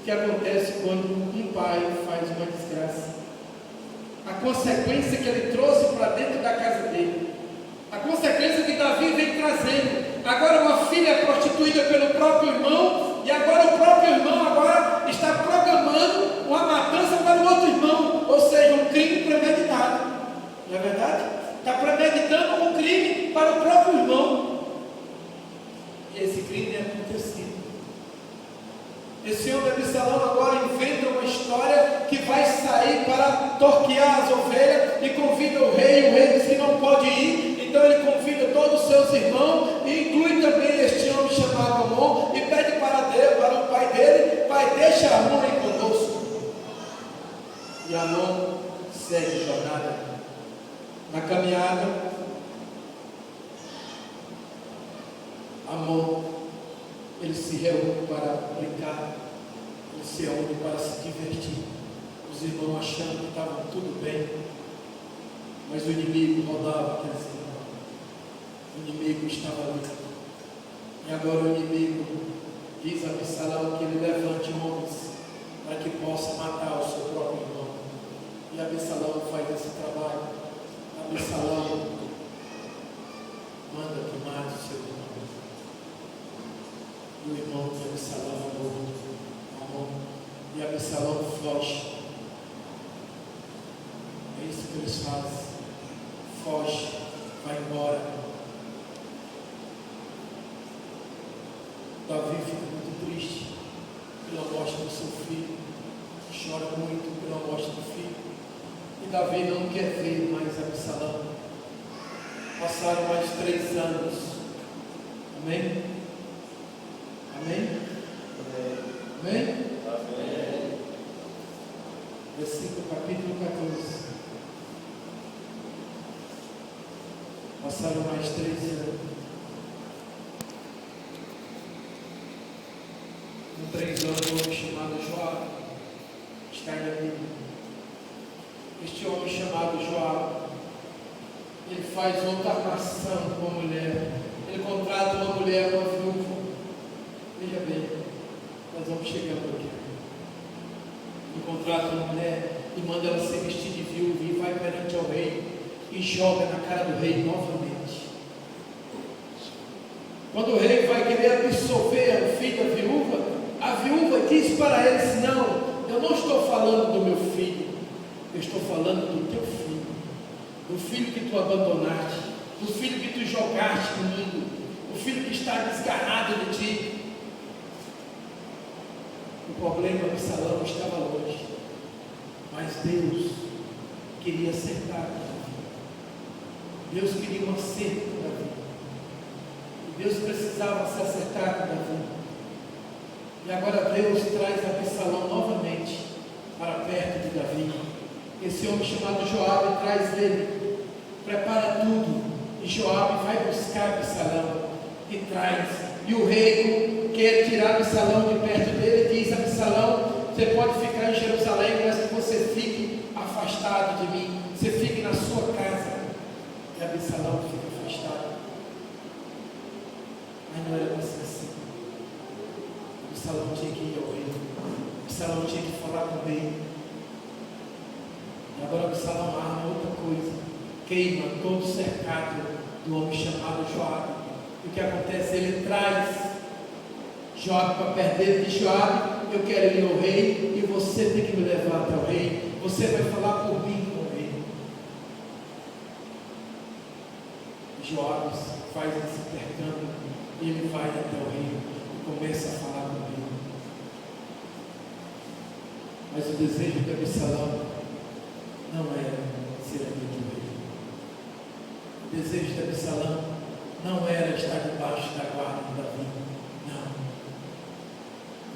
que acontece quando um pai faz uma desgraça. A consequência que ele trouxe para dentro da casa dele. A consequência que Davi vem trazendo. Agora uma filha é prostituída pelo próprio irmão, e agora o próprio irmão agora está programando uma matança para o outro irmão, ou seja, um crime premeditado. Não é verdade? Está premeditando um crime para o próprio irmão. E esse crime é acontecido. Esse homem Absalão agora inventa uma história que vai sair para torquear as ovelhas e convida o rei diz que não pode ir, então ele convida todos os seus irmãos e inclui também este homem chamado Amon e pede para Deus, para o pai dele: pai, deixa Amon ir conosco. E Amon segue a jornada. Na caminhada, Amon, ele se reúne para brincar, ele se reúne para se divertir. Os irmãos achando que estavam tudo bem, mas o inimigo rodava aqueles irmãos. O inimigo estava ali. E agora o inimigo diz a Absalão que ele levante homens para que possa matar o seu próprio irmão. E Absalão faz esse trabalho. Absalão manda que mate o seu irmão. E o irmão de Absalão é morto. Amon. E Absalão foge. É isso que eles fazem. Foge, vai embora. Davi fica muito triste pela morte do seu filho. Chora muito pela morte do filho. E Davi não quer ver mais Absalão. Passaram mais 3 anos. Amém? Amém? Amém? Amém. Versículo capítulo 14. Passaram mais 3 anos. Com 3 anos, um homem chamado Joabe está na Bíblia. Este homem chamado Joabe, ele faz outra atração com a mulher. Ele contrata uma mulher, uma viúva. Veja bem, nós vamos chegando aqui. Ele contrata uma mulher e manda ela se vestir de viúva e vai perante ao rei e joga na cara do rei novamente. Quando o rei vai querer absolver o filho da viúva, a viúva diz para ele: não, eu não estou falando do meu filho, eu estou falando do teu filho, do filho que tu abandonaste, do filho que tu jogaste no mundo, o filho que está desgarrado de ti. O problema de Absalão estava longe, mas Deus queria acertar Davi. Deus queria um acerto com Davi. E Deus precisava se acertar com Davi. E agora Deus traz Absalão novamente para perto de Davi. Esse homem chamado Joabe traz ele, prepara tudo, e Joabe vai buscar Absalão e traz. E o rei quer tirar Absalão de perto dele e diz: Absalão, você pode ficar em Jerusalém, mas que você fique afastado de mim, você fique na sua casa. E Absalão fica afastado. Mas não era para ser assim. Absalão tinha que ir ao rei. Absalão tinha que falar com o rei. E agora Absalão arma outra coisa. Queima todo o cercado do homem chamado Joabe. E o que acontece? Ele traz Joabe para perto dele e diz: Joabe, eu quero ir ao rei e você tem que me levar até o rei. Você vai falar por mim com o rei. Joabe faz esse intercâmbio e ele vai até o rei e começa a falar com o rei. Mas o desejo de Absalão não era ser amigo do rei. O desejo de Absalão não era estar debaixo da guarda de Davi. Não.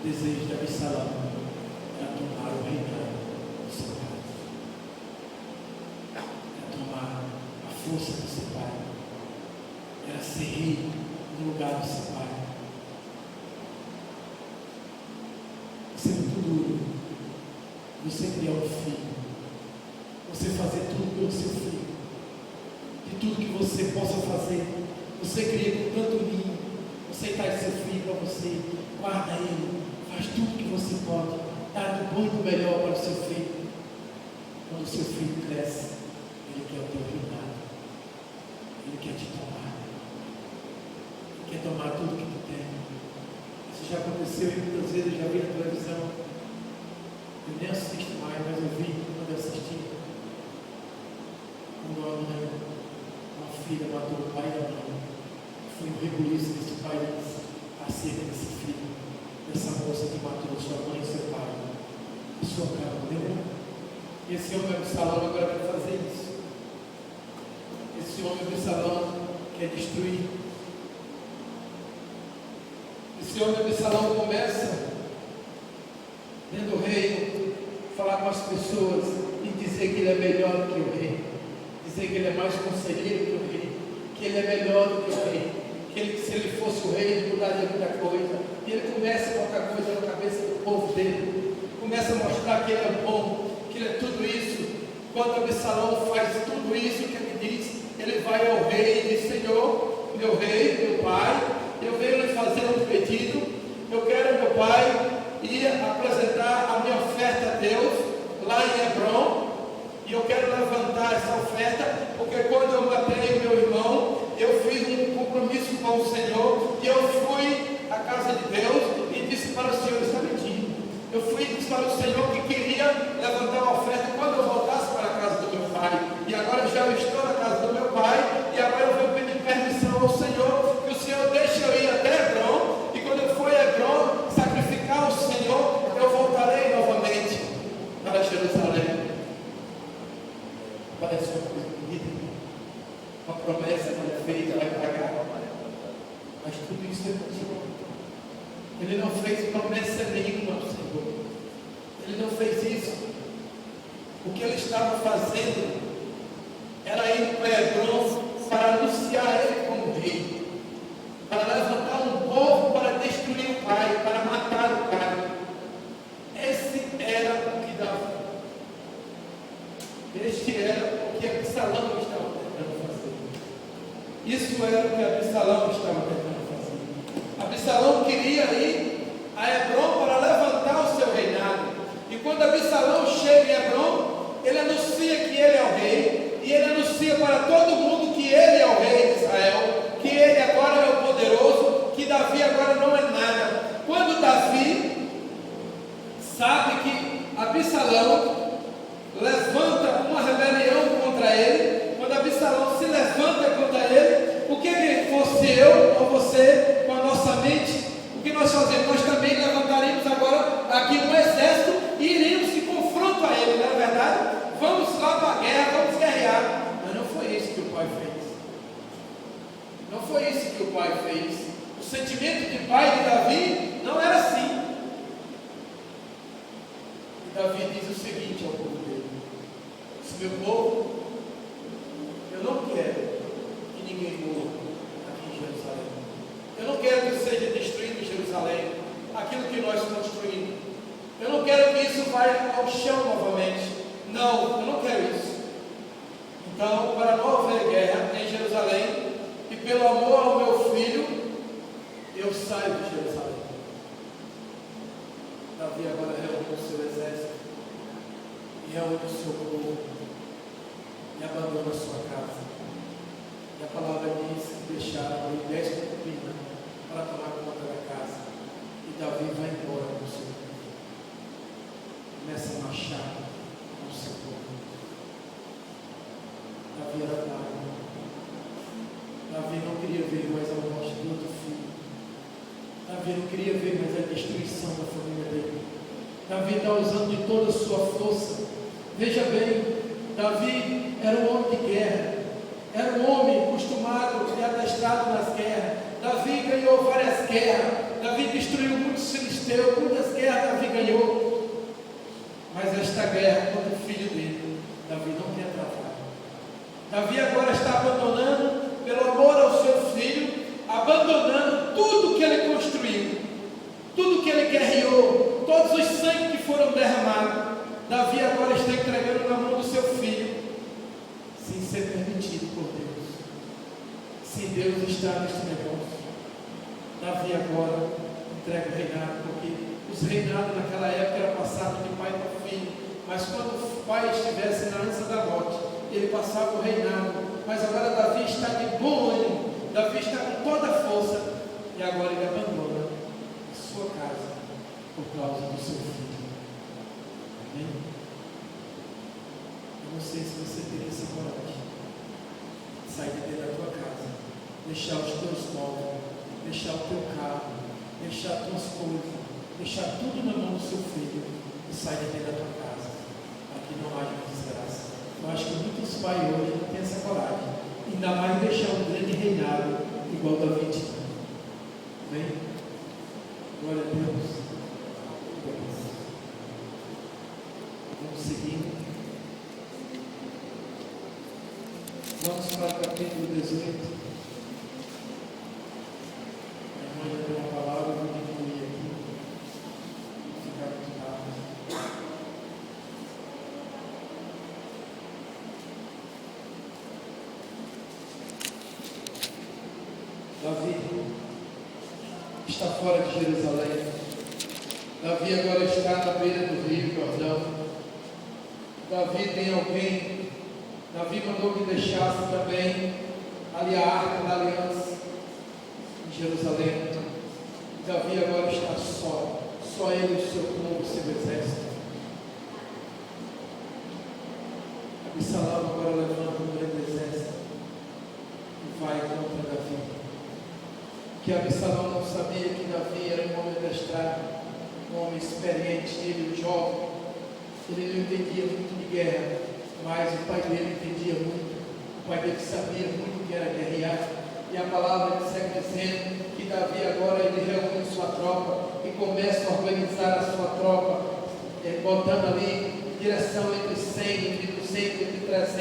O desejo de Absalão era tomar o reinado do seu pai. Era tomar a força do seu pai. Era ser rei no lugar do seu pai. Isso é muito duro. Você criar um filho. Você fazer tudo pelo seu filho. De tudo que você possa fazer. Você cria com tanto mimo. Você traz seu filho para você. Guarda ele. Faz Faz tudo que você pode. Dá do bom e do melhor para o seu filho. Quando o seu filho cresce, ele quer o teu reinado. Ele quer te tomar. Ele quer tomar tudo que tu tem. Isso já aconteceu e muitas vezes eu já vi na televisão. Eu nem assisto mais, mas eu vi quando eu assisti. Quando uma filha matou o pai e a mãe. Foi um rebuliço desse país acerca desse filho, dessa moça que matou sua mãe e seu pai. A sua cara, lembra? Esse homem Absalão agora quer fazer isso. Esse homem Absalão quer destruir. Esse homem Absalão começa, vendo o rei, falar com as pessoas e dizer que ele é melhor do que o rei. Dizer que ele é mais conselheiro que o rei. Que ele é melhor do que o rei. Que ele, se ele fosse o rei, ele mudaria muita coisa. E ele começa a colocar coisa na cabeça do povo dele. Começa a mostrar que ele é bom, que ele é tudo isso. Quando Absalão faz tudo isso que ele diz, ele vai ao rei e diz: Senhor, meu rei, meu pai, eu venho lhe fazer um pedido. Eu quero, meu pai, ir apresentar a minha oferta a Deus lá em Hebrom. E eu quero levantar essa oferta, porque quando eu matei o meu irmão, eu fiz um compromisso com o Senhor, e eu fui à casa de Deus e disse para o Senhor: está mentindo. Eu fui e disse para o Senhor que queria levantar uma oferta quando eu voltasse para a casa do meu pai. E agora já estou na casa do meu pai, e agora eu vou pedir permissão ao Senhor, que o Senhor deixe eu ir até Hebrom, e quando eu for a Hebrom sacrificar ao Senhor, eu voltarei novamente para Jerusalém. Parece uma coisa bonita, uma promessa que é feita, vai pagar. Mas tudo isso é possível. Ele não fez promessa nenhuma ao Senhor. Ele não fez isso. O que ele estava fazendo era ir para Hebrom para anunciar ele como rei, para levantar um povo para destruir o pai, para matar o pai. Esse era o que Davi. Este era o que Absalão estava tentando fazer. Isso era o que Absalão estava tentando fazer. Absalão queria ir a Hebrom para levantar o seu reinado. E quando Absalão chega em Hebrom, ele anuncia que ele é o rei. E ele anuncia para todo mundo que ele é o rei de Israel. Que ele agora é o poderoso. Que Davi agora não é nada. Quando Davi sabe que Absalão levanta uma rebelião contra ele, quando Absalão se levanta contra ele, o que fosse eu ou você, com a nossa mente, o que nós fazemos? Nós também levantaremos agora aqui um exército e iremos em confronto a ele, não é verdade? Vamos lá para a guerra, vamos guerrear. Mas não foi isso que o pai fez. Não foi isso que o pai fez. O sentimento de pai de Davi não era assim. E Davi diz o seguinte ao povo dele: meu povo, eu não quero que ninguém morra aqui em Jerusalém. Eu não quero que seja destruído Jerusalém, aquilo que nós construímos. Eu não quero que isso vá ao chão novamente. Não, eu não quero isso. Então, para não haver guerra em Jerusalém, e pelo amor ao meu filho, eu saio de Jerusalém. Davi agora reúne o seu exército e reúne o seu povo e abandona a sua casa. E a palavra diz que deixaram ali 10 concubinas para tomar conta da casa. E Davi vai embora com o seu povo. Começa a marchar com o seu povo. Davi era pai. Davi não queria ver mais a morte do outro filho. Davi não queria ver mais a destruição da família dele. Davi está usando de toda a sua força. Veja bem, Davi era um homem de guerra, era um homem acostumado e adestrado nas guerras. Davi ganhou várias guerras, Davi destruiu muitos filisteus, muitas guerras Davi ganhou. Mas esta guerra contra o filho dele, Davi não quer travar. Davi agora está abandonando, pelo amor ao seu filho, abandonando tudo que ele construiu, tudo que ele guerreou, todos os sangues que foram derramados. Davi agora está entregando na mão do seu filho, sem ser permitido por Deus. Se Deus está neste negócio, Davi agora entrega o reinado, porque Os reinados naquela época era passado de pai para filho, mas quando o pai estivesse na ânsia da morte, ele passava o reinado. Mas agora Davi está de bom ânimo, Davi está com toda a força, e agora ele abandona a sua casa por causa do seu filho. Amém? Eu não sei se você teria essa coragem de sair de dentro da tua casa, deixar os teus móveis, deixar o teu carro, deixar as tuas coisas, deixar tudo na mão do seu filho e sair de dentro da tua casa, para que não haja desgraça. Eu acho que muitos pais hoje não têm essa coragem, ainda mais deixar um grande reinado igual Davi tinha. Amém? Glória a Deus. Vamos seguir. Vamos para o capítulo 18. A irmã já deu uma palavra, eu vou diminuir aqui. Vou ficar muito rápido. Davi está fora de Jerusalém. Davi agora está na beira do rio Jordão. Davi tem alguém. Davi mandou que deixasse também ali a arca da aliança em Jerusalém. Davi agora está só ele e o seu povo, o seu exército. Absalão agora levanta um grande exército e vai contra Davi. Que Absalão não sabia que Davi era um homem adestrado, um homem experiente, ele jovem, ele não entendia muito de guerra, mas o pai dele entendia muito, o pai dele sabia muito que era guerrear, e a palavra segue dizendo que Davi agora ele reúne sua tropa e começa a organizar a sua tropa, botando ali direção entre 100, entre 200, entre 300,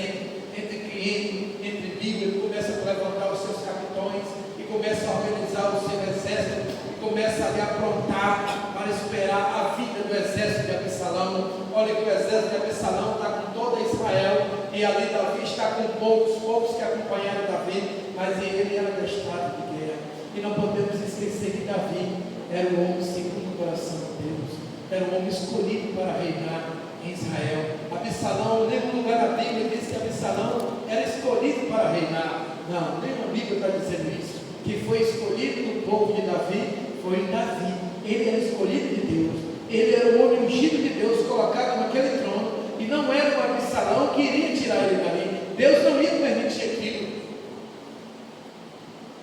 entre 500, entre 1000, ele começa a levantar os seus capitões, começa a organizar o seu exército e começa a lhe aprontar para esperar a vinda do exército de Absalão. Olha que o exército de Absalão está com toda Israel e ali Davi está com poucos que acompanharam Davi, mas ele era adestrado de guerra. E não podemos esquecer que Davi era o homem segundo o coração de Deus, era o homem escolhido para reinar em Israel. Absalão, em nenhum lugar da Bíblia diz que Absalão era escolhido para reinar. Não, nenhuma Bíblia está dizendo isso. Que foi escolhido do povo de Davi foi Davi. Ele era escolhido de Deus, ele era o homem ungido de Deus, colocado naquele trono, e não era um Absalão que iria tirar ele dali. Deus não ia permitir aquilo,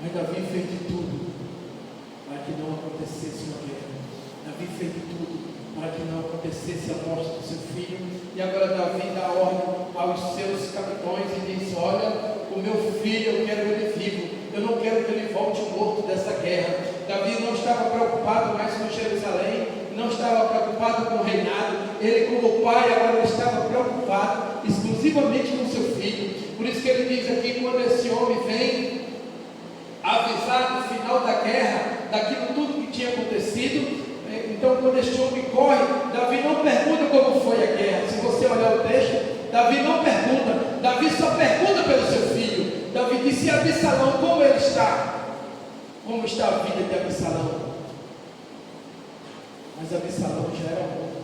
mas Davi fez de tudo para que não acontecesse uma guerra. Davi fez de tudo para que não acontecesse a morte do seu filho. E agora Davi dá ordem aos seus capitões e diz: olha, o meu filho, eu quero ele vivo, eu não quero que ele volte morto dessa guerra. Davi não estava preocupado mais com Jerusalém, não estava preocupado com o reinado. Ele, como pai, agora estava preocupado exclusivamente com seu filho. Por isso que ele diz aqui, quando esse homem vem avisar no final da guerra, daquilo tudo que tinha acontecido, então quando este homem corre, Davi não pergunta como foi a guerra. Se você olhar o texto, Davi não pergunta, Davi só pergunta pelo seu filho. Davi disse: Absalão, como ele está? Como está a vida de Absalão? Mas Absalão já era morto.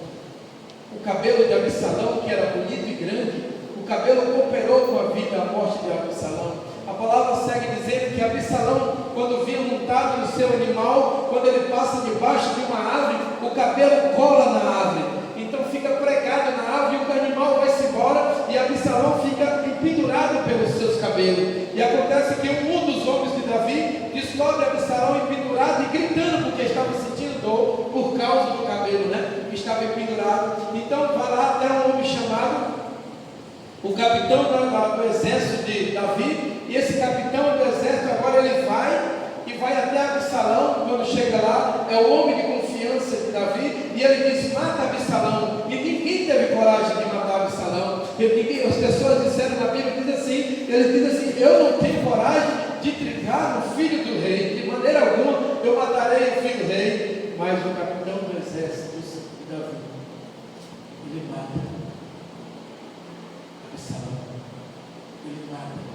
O cabelo de Absalão, que era bonito e grande, o cabelo cooperou com a vida, a morte de Absalão. A palavra segue dizendo que Absalão, quando vinha montado no seu animal, quando ele passa debaixo de uma árvore, o cabelo cola na árvore. Então fica pregado na árvore e o animal vai-se embora e Absalão fica pendurado pelos seus cabelos. E acontece que um dos homens de Davi descobre Absalão pendurado e gritando porque estava sentindo dor por causa do cabelo, né? Que estava pendurado. Então vai lá até um homem chamado o capitão do exército de Davi, e esse capitão do exército agora ele vai até Absalão. Quando chega lá, é o homem de confiança de Davi, e ele diz: mata Absalão. E ninguém teve coragem de matar Absalão. As pessoas disseram na Bíblia, ele diz assim: eu não tenho coragem de trigar no filho do rei, de maneira alguma eu matarei o filho do rei. Mas o capitão do exército de Davi, ele mata Absalão, ele mata.